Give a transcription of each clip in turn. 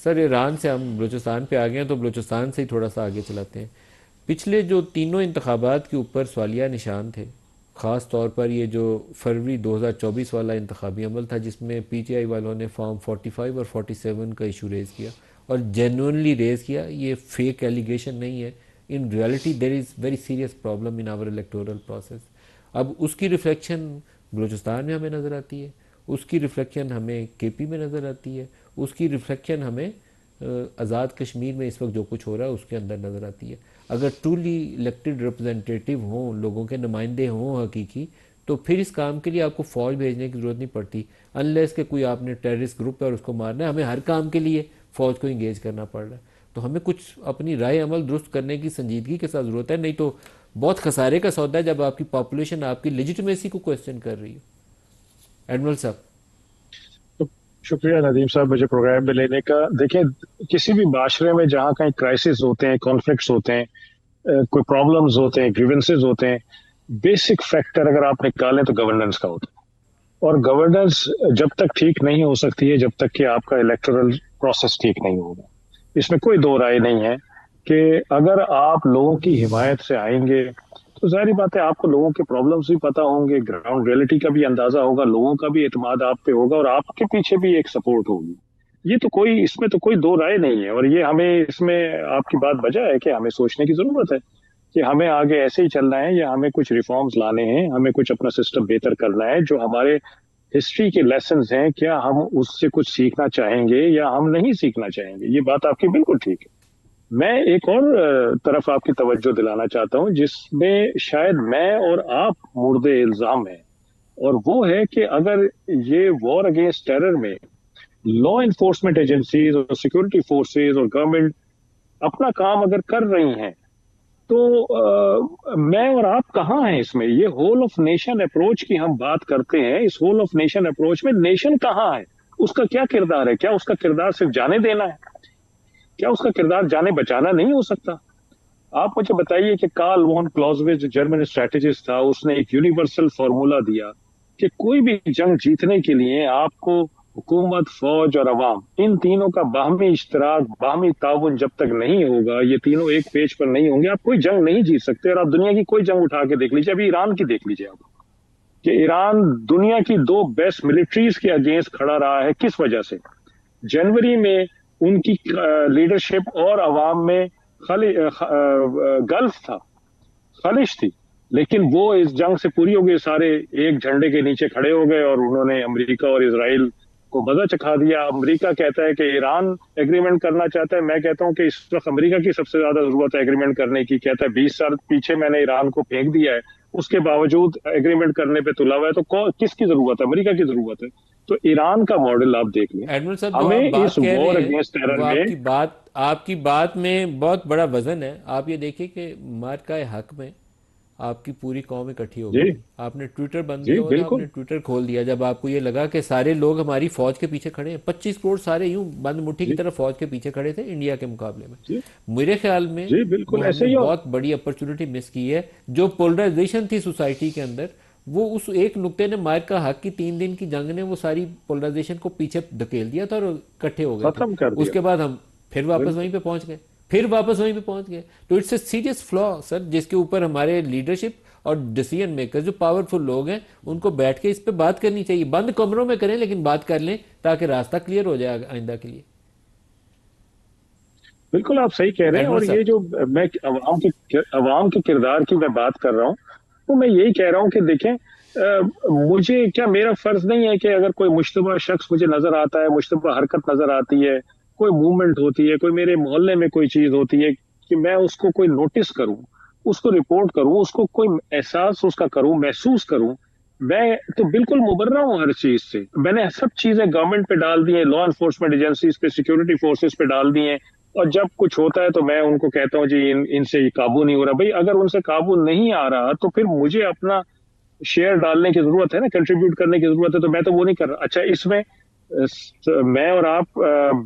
Sir Iran से हम बलूचिस्तान पे आ गए हैं, तो बलूचिस्तान से ही थोड़ा सा आगे चलाते हैं। पिछले जो तीनों इंतखाबात के ऊपर सवालिया निशान थे, ख़ास तौर पर ये जो फरवरी 2024 वाला इंतखाबी अमल था, जिसमें पीटीआई वालों ने फॉर्म 45 और 47 का इशू रेज़ किया, और जेन्युइनली रेज़ किया। ये फेक एलिगेशन नहीं है। In reality there is very serious problem in our electoral process. अब उसकी रिफ्लेक्शन बलूचिस्तान में हमें नज़र आती है, उसकी रिफ्लेक्शन हमें केपी में नज़र आती है, उसकी रिफ्लेक्शन हमें आज़ाद कश्मीर में इस वक्त जो कुछ हो रहा है उसके अंदर नज़र आती है। अगर ट्रूली इलेक्टेड रिप्रेजेंटेटिव हों, लोगों के नुमाइंदे हों हकीकी, तो फिर इस काम के लिए आपको फ़ौज भेजने की ज़रूरत नहीं पड़ती। अनलेस के कोई आपने टेररिस्ट ग्रुप है और उसको मारना है, हमें हर काम के लिए फ़ौज को इंगेज करना पड़ रहा है। तो हमें कुछ अपनी राय अमल दुरुस्त करने की संजीदगी के साथ ज़रूरत है, नहीं तो बहुत खसारे का सौदा है जब आपकी पॉपुलेशन आपकी लेजिटिमेसी को क्वेश्चन कर रही हो। एडमिरल साहब। तो शुक्रिया नदीम साहब मुझे प्रोग्राम में लेने का। देखिए, किसी भी माशरे में जहाँ कहीं क्राइसिस होते हैं, कॉन्फ्लिक्ट्स होते हैं, कोई प्रॉब्लम्स होते हैं, ग्रीवेंसेस होते हैं, बेसिक फैक्टर अगर आप निकालें तो गवर्नेंस का होता है। और गवर्नेंस जब तक ठीक नहीं हो सकती है जब तक कि आपका इलेक्टोरल प्रोसेस ठीक नहीं होगा। इसमें कोई दो राय नहीं है कि अगर आप लोगों की हिमायत से आएंगे तो जाहिर बात है आपको लोगों के प्रॉब्लम्स भी पता होंगे, ग्राउंड रियलिटी का भी अंदाजा होगा, लोगों का भी एतमाद आप पे होगा और आपके पीछे भी एक सपोर्ट होगी। ये तो कोई, इसमें तो कोई दो राय नहीं है। और ये हमें, इसमें आपकी बात बजा है कि हमें सोचने की जरूरत है कि हमें आगे ऐसे ही चलना है या हमें कुछ रिफॉर्म्स लाने हैं, हमें कुछ अपना सिस्टम बेहतर करना है। जो हमारे हिस्ट्री के लेसन्स हैं, क्या हम उससे कुछ सीखना चाहेंगे या हम नहीं सीखना चाहेंगे? ये बात आपकी बिल्कुल ठीक है। मैं एक और तरफ आपकी तवज्जो दिलाना चाहता हूं जिसमें शायद मैं और आप मुर्दे इल्जाम हैं, और वो है कि अगर ये वॉर अगेंस्ट टेरर में लॉ इन्फोर्समेंट एजेंसीज और सिक्योरिटी फोर्सेस और गवर्नमेंट अपना काम अगर कर रही हैं तो मैं और आप कहाँ हैं इसमें? ये होल ऑफ नेशन अप्रोच की हम बात करते हैं, इस होल ऑफ नेशन अप्रोच में नेशन कहाँ है? उसका क्या किरदार है? क्या उसका किरदार सिर्फ जाने देना है? क्या उसका किरदार जाने बचाना नहीं हो सकता? आप मुझे बताइए कि कार्ल वॉन क्लॉजविट्ज जो जर्मन स्ट्रेटेजिस्ट था, उसने एक यूनिवर्सल फॉर्मूला दिया कि कोई भी जंग जीतने के लिए आपको हुकूमत, फौज और अवाम, इन तीनों का बाहमी इश्तराक, बाहमी ताउन जब तक नहीं होगा, ये तीनों एक पेज पर नहीं होंगे, आप कोई जंग नहीं जीत सकते। और आप दुनिया की कोई जंग उठा के देख लीजिए, अभी ईरान की देख लीजिए आप, कि ईरान दुनिया की दो बेस्ट मिलिट्रीज के अगेंस्ट खड़ा रहा है। किस वजह से? जनवरी में उनकी लीडरशिप और अवाम में खाली गल्फ था, खालिश थी, लेकिन वो इस जंग से पूरी हो गई, सारे एक झंडे के नीचे खड़े हो गए और उन्होंने अमेरिका और इसराइल को मजा चखा दिया। अमेरिका कहता है कि ईरान एग्रीमेंट करना चाहता है, मैं कहता हूं कि इस वक्त अमेरिका की सबसे ज्यादा जरूरत है एग्रीमेंट करने की। कहता है 20 साल पीछे मैंने ईरान को फेंक दिया है, उसके बावजूद एग्रीमेंट करने पे तुला हुआ है। तो किसकी जरूरत है? अमेरिका की जरूरत है। तो ईरान का मॉडल आप देख लें। एडमिरल साहब, जो आप हमें इस बात कह रहे वॉर हैं अगेंस्ट टेरर वो में। आपकी बात में बहुत बड़ा वजन है। आप ये देखिए कि मार्का हक में आपकी पूरी कौम इकट्ठी हो गई जी, थी। आपने ट्विटर बंद जी किया हुआ था, आपने बिल्कुल। ट्विटर खोल दिया जब आपको ये लगा कि सारे लोग हमारी फौज के पीछे खड़े हैं। 25 करोड़ सारे यूं बंद मुट्ठी की जी, तरह फौज के पीछे खड़े थे इंडिया के मुकाबले में। जी, मेरे ख्याल में जी वो बिल्कुल ऐसे हमने ही हो। बहुत बड़ी अपॉर्चुनिटी मिस की है। जो पोलराइजेशन थी सोसाइटी के अंदर, वो उस एक नुक्ते ने, मार्का हक की 3 दिन की जंग ने वो सारी पोलराइजेशन को पीछे धकेल दिया था और इकट्ठे हो गए थे। खत्म कर दिया। उसके बाद हम फिर वापस बिल्कुल। वहीं पे पहुंच गए, फिर वापस वहीं पे पहुंच गए। तो it's a serious flaw sir, जिसके ऊपर हमारे लीडरशिप और डिसीजन मेकर्स जो पावरफुल लोग हैं उनको बैठ के इस पे बात करनी चाहिए। बंद कमरों में करें लेकिन बात कर लें, ताकि रास्ता क्लियर हो जाए आइंदा के लिए। बिल्कुल आप सही कह रहे हैं। एडमिरल और ये साहब। जो मैं अवाम के किरदार की मैं बात कर रहा हूँ, तो मैं यही कह रहा हूँ कि देखें, मुझे क्या, मेरा फर्ज नहीं है कि अगर कोई मुश्तबा शख्स मुझे नजर आता है, मुश्तबा हरकत नजर आती है, कोई मूवमेंट होती है, कोई मेरे मोहल्ले में कोई चीज होती है, कि मैं उसको कोई नोटिस करूं, उसको रिपोर्ट करूं, उसको कोई एहसास उसका करूं, महसूस करूं। मैं तो बिल्कुल मुबर्रा हूं हर चीज से। मैंने सब चीजें गवर्नमेंट पे डाल दी हैं, लॉ इन्फोर्समेंट एजेंसीज पे, सिक्योरिटी फोर्सेस पे डाल दी हैं। और जब कुछ होता है तो मैं उनको कहता हूँ जी इनसे ये काबू नहीं हो रहा। भाई अगर उनसे काबू नहीं आ रहा तो फिर मुझे अपना शेयर डालने की जरूरत है ना, कंट्रीब्यूट करने की जरूरत है। तो मैं तो वो नहीं कर रहा। अच्छा, इसमें मैं और आप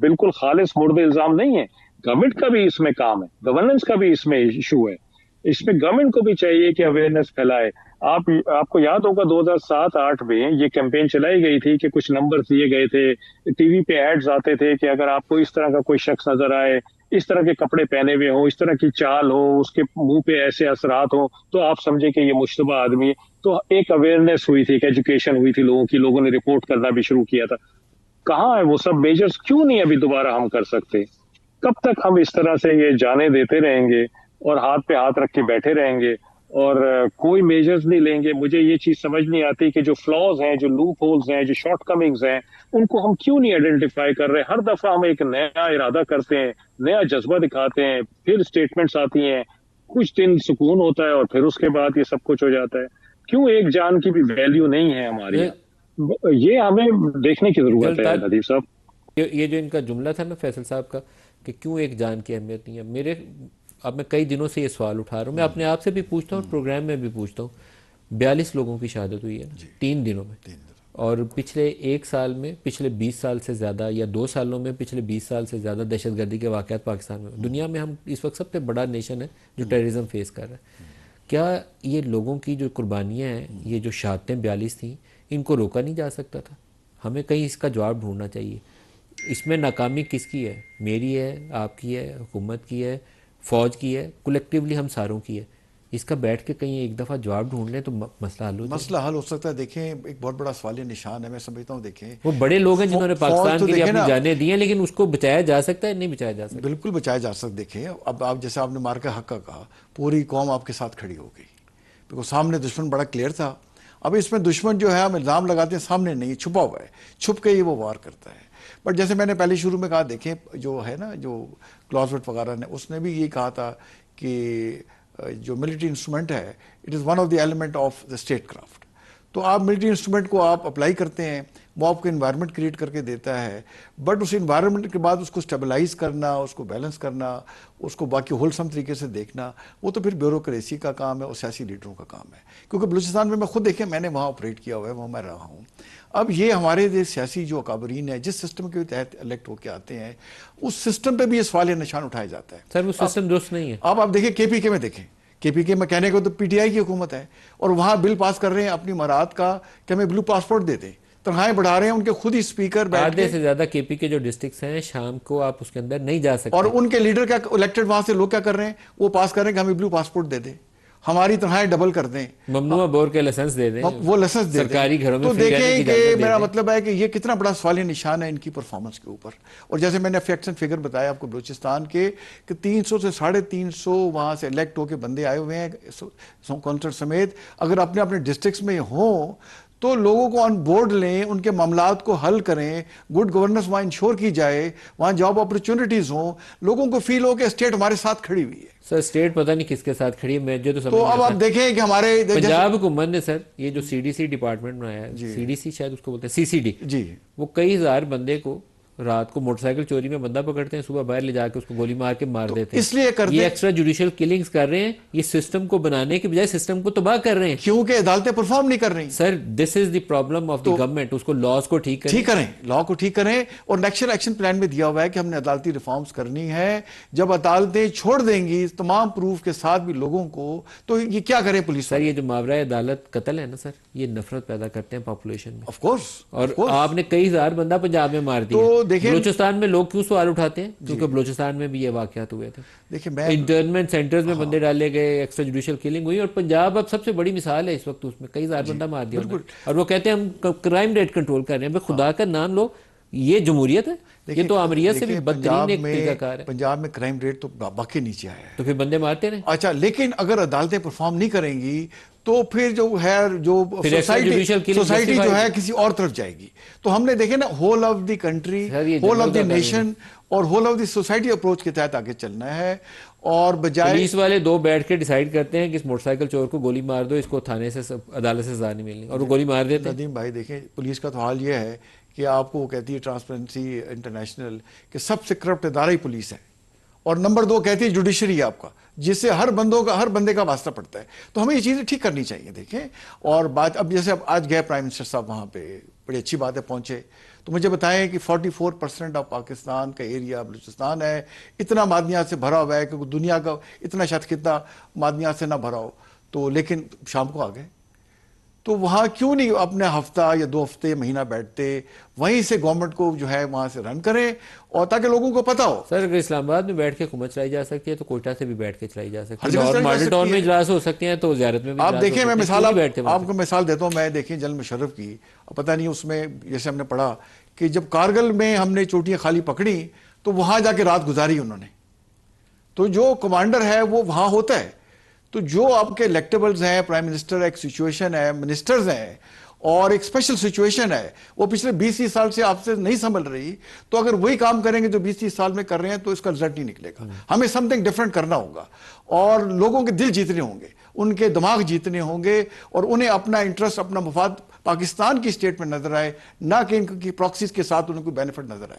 बिल्कुल खालिस मुर्दे इल्जाम नहीं है। गवर्नमेंट का भी इसमें काम है, गवर्नेंस का भी इसमें इशू है। इसमें गवर्नमेंट को भी चाहिए कि अवेयरनेस फैलाए। आप आपको याद होगा 2007-8 में ये कैंपेन चलाई गई थी कि कुछ नंबर दिए गए थे, टीवी पे एड्स आते थे कि अगर आपको इस तरह का कोई शख्स नजर आए, इस तरह के कपड़े पहने हुए हो, इस तरह की चाल हो, उसके मुंह पे ऐसे असरात हो, तो आप समझे कि ये मुश्तबा आदमी है। तो एक अवेयरनेस हुई थी, एक एजुकेशन हुई थी लोगों की, लोगों ने रिपोर्ट करना भी शुरू किया था। कहाँ है वो सब मेजर्स? क्यों नहीं अभी दोबारा हम कर सकते? कब तक हम इस तरह से ये जाने देते रहेंगे और हाथ पे हाथ रख के बैठे रहेंगे और कोई मेजर्स नहीं लेंगे? मुझे ये चीज समझ नहीं आती कि जो फ्लॉज हैं, जो लूप होल्स हैं, जो शॉर्टकमिंग्स हैं, उनको हम क्यों नहीं आइडेंटिफाई कर रहे? हर दफा हम एक नया इरादा करते हैं, नया जज्बा दिखाते हैं, फिर स्टेटमेंट्स आती हैं, कुछ दिन सुकून होता है और फिर उसके बाद ये सब कुछ हो जाता है। क्यों एक जान की भी वैल्यू नहीं है हमारे ये यहाँ? ये हमें देखने की जरूरत है गलत। नदीम साहब। ये जो इनका जुमला था ना फैसल साहब का, कि क्यों एक जान की अहमियत नहीं है, मेरे अब मैं कई दिनों से ये सवाल उठा रहा हूँ, मैं अपने आप से भी पूछता हूँ और प्रोग्राम में भी पूछता हूँ। 42 लोगों की शहादत हुई है ना 3 दिनों में। और पिछले 1 साल में, पिछले 20 साल से ज़्यादा, या 2 सालों में पिछले 20 साल से ज़्यादा दहशतगर्दी के वाक़यात पाकिस्तान में। दुनिया में हम इस वक्त सबसे बड़ा नेशन है जो टेररिज्म फेस कर रहा है। क्या ये लोगों की जो कुर्बानियाँ हैं, ये जो शहादतें 42 थी, इनको रोका नहीं जा सकता था? हमें कहीं इसका जवाब ढूंढना चाहिए। इसमें नाकामी किसकी है? मेरी है, आपकी है, हुकूमत की है, फ़ौज की है, कलेक्टिवली हम सारों की है? इसका बैठ के कहीं एक दफ़ा जवाब ढूंढ लें तो मसला हल हो जाए। मसला हल हो सकता है। देखें, एक बहुत बड़ा सवालिया निशान है, मैं समझता हूँ। देखें, वो बड़े लोग हैं जिन्होंने फौज पाकिस्तान तो के लिए देखें अपनी ना, जानें दी हैं, लेकिन उसको बचाया जा सकता है? नहीं बचाया जा सकता? बिल्कुल बचाया जा सकता। देखें, अब आप जैसे आपने मार के हक का कहा, पूरी कौम आपके साथ खड़ी हो गई, बिकॉज सामने दुश्मन बड़ा क्लियर था। अब इसमें दुश्मन जो है, हम इल्ज़ाम लगाते हैं, सामने नहीं, छुपा हुआ है, छुप के ही वो वार करता है। बट जैसे मैंने पहले शुरू में कहा, देखें जो है ना, जो क्लॉजवर्थ वगैरह ने, उसने भी ये कहा था कि जो मिलिट्री इंस्ट्रूमेंट है, it is one of the element of the state craft. तो आप मिलिट्री इंस्ट्रूमेंट को आप अप्लाई करते हैं, वो आपको इन्वायरमेंट क्रिएट करके देता है, बट उस इन्वायरमेंट के बाद उसको स्टेबलाइज करना, उसको बैलेंस करना, उसको बाकी होलसम तरीके से देखना, वो तो फिर ब्यूरोक्रेसी का काम है और सियासी लीडरों का काम है। क्योंकि बलूचिस्तान में मैं खुद देखें, मैंने वहाँ ऑपरेट किया हुआ है, वहाँ मैं रहा हूँ। अब ये हमारे जो सियासी जो अकाबरीन है, जिस सिस्टम के तहत इलेक्ट होकर आते हैं, उस सिस्टम पर भी ये सवाल या निशान उठाया जाता है। सर वो सिस्टम दुरुस्त नहीं है। अब आप देखिए KPK में, देखें KPK में कहने को तो PTI की हुकूमत है, और वहां बिल पास कर रहे हैं अपनी मराद का कि हमें ब्लू पासपोर्ट दे दें, तनख्वाहें बढ़ा रहे हैं, उनके खुद ही स्पीकर बैठ आधे के, से ज़्यादा KP के जो डिस्ट्रिक्ट्स हैं, शाम को आप उसके अंदर नहीं जा सकते। और उनके लीडर क्या इलेक्टेड वहां से लोग क्या कर रहे हैं, वो पास कर रहे हैं कि हमें ब्लू पासपोर्ट दे दें, हमारी तनख्वाहें डबल कर दें, ममनुआ बोर के लाइसेंस दे दें, वो लाइसेंस दे सरकारी दें। घरों में तो फ्री रहने की देखें इजाजत कि दे मेरा दें। मतलब है कि ये कितना बड़ा सवालिया निशान है इनकी परफॉर्मेंस के ऊपर। और जैसे मैंने फैक्ट्स एंड फिगर बताया आपको बलूचिस्तान के, कि 300 से 350 वहां से इलेक्ट होकर बंदे आए हुए हैं कॉन्सर्ट समेत। अगर अपने अपने डिस्ट्रिक्ट्स में हों तो लोगों को ऑन बोर्ड लें, उनके मामलात को हल करें, गुड गवर्नेंस वहाँ इंश्योर की जाए, वहाँ जॉब अपॉर्चुनिटीज हों, लोगों को फील हो कि स्टेट हमारे साथ खड़ी हुई है। सर स्टेट पता नहीं किसके साथ खड़ी है, मैं तो समझ तो नहीं अब आता। आप देखें कि हमारे पंजाब हुकूमत ने सर ये जो CDC डिपार्टमेंट बनाया है, CDC शायद उसको बोलते हैं, CCD जी, वो कई हजार बंदे को रात को मोटरसाइकिल चोरी में बंदा पकड़ते हैं, सुबह बाहर ले जाके उसको गोली मार के मार देते हैं। इसलिए करते ये एक्स्ट्रा जुडिशियल किलिंग्स कर रहे हैं, ये सिस्टम को बनाने के बजाय सिस्टम को तबाह कर रहे हैं। क्योंकि अदालतें परफॉर्म नहीं कर रही। Sir this is the problem of the government. उसको लॉज को ठीक करें, लॉ को ठीक करें। और नेशनल एक्शन प्लान में दिया हुआ है कि हमने अदालती रिफॉर्म्स करनी है। जब अदालतें छोड़ देंगी तमाम प्रूफ के साथ भी लोगों को, तो ये क्या करे पुलिस? सर ये जो मावरा अदालत कत्ल है ना सर, ये नफरत पैदा करते हैं पॉपुलेशन में। Of course. और आपने कई हजार बंदा पंजाब में मार दिया। तो देखिए, बलूचिस्तान में लोग क्यों सवाल उठाते हैं? क्योंकि बलूचिस्तान में भी ये वाकयात हुए थे। देखिए, मैं इंटर्नमेंट सेंटर्स में बंदे डाले गए, एक्स्ट्रा जुडिशियल किलिंग हुई, और पंजाब अब सबसे बड़ी मिसाल है इस वक्त। उसमें कई हजार बंदा मार दिया उन्होंने। और वो कहते हैं हम क्राइम रेट कंट्रोल कर रहे हैं। खुदा का नाम लो, ये जमहूरियत है? ये तो आमरीत से भी बदतरीन एक तरीकाकार है। पंजाब में क्राइम रेट तो बाकी नीचे आया है, तो फिर बंदे मारते रहे। अच्छा, लेकिन अगर अदालतें परफॉर्म नहीं करेंगी तो फिर जो है, जो सोसाइटी जो है किसी और तरफ जाएगी। तो हमने देखे ना, whole of the country, whole of the nation और whole of the society approach के तहत आगे चलना है। और बजाय पुलिस वाले दो बैठ के डिसाइड करते हैं कि इस मोटरसाइकिल चोर को गोली मार दो, इसको थाने से अदालत से सजा नहीं मिलनी, और वो गोली मार देते हैं। नदीम भाई देखें, पुलिस का तो हाल ये है कि आपको वो कहती है ट्रांसपेरेंसी इंटरनेशनल कि सबसे करप्ट इदारा ही पुलिस है, और नंबर 2 कहती है जुडिशरी आपका, जिससे हर बंदे का वास्ता पड़ता है। तो हमें ये चीज़ें ठीक करनी चाहिए। देखें, और बात अब जैसे अब आज गए प्राइम मिनिस्टर साहब वहाँ पे, बड़ी अच्छी बात है, पहुँचे। तो मुझे बताएं कि 44% ऑफ पाकिस्तान का एरिया बलूचिस्तान है, इतना मादनियात से भरा हुआ है क्योंकि दुनिया का इतना शायद खिता मादनियात से ना भरा हो, तो लेकिन शाम को आ गए। तो वहाँ क्यों नहीं अपने हफ्ता या 2 हफ्ते महीना बैठते, वहीं से गवर्नमेंट को जो है वहाँ से रन करें, और ताकि लोगों को पता हो। सर अगर इस्लामाबाद में बैठ के हुकूमत चलाई जा सकती है तो कोयटा से भी बैठ के चलाई जा सकती हर है, जगह और चलाई जा मॉडल टाउन सकती में है। इजलास हो सकते हैं तो ज़ियारत में भी आप इजलास हो देखें, मैं सकते हैं, मिसाल क्यों नहीं बैठते वहाँ आपको मिसाल देता हूँ। मैं देखिए जनरल मुशर्रफ की, पता नहीं उसमें जैसे हमने पढ़ा कि जब कारगिल में हमने चोटियाँ खाली पकड़ी तो वहाँ जाके रात गुजारी उन्होंने। तो जो कमांडर है वो वहाँ होता है। तो जो आपके इलेक्टेबल्स हैं, प्राइम मिनिस्टर, एक सिचुएशन है, मिनिस्टर्स हैं, और एक स्पेशल सिचुएशन है, वो पिछले 20-30 साल से आपसे नहीं संभल रही, तो अगर वही काम करेंगे जो 20-30 साल में कर रहे हैं तो इसका रिजल्ट नहीं निकलेगा। हमें समथिंग डिफरेंट करना होगा, और लोगों के दिल जीतने होंगे, उनके दिमाग जीतने होंगे, और उन्हें अपना इंटरेस्ट, अपना मफाद पाकिस्तान की स्टेट में नजर आए, ना कि इनकी प्रॉक्सीज के साथ उन्हें कोई बेनिफिट नजर आए।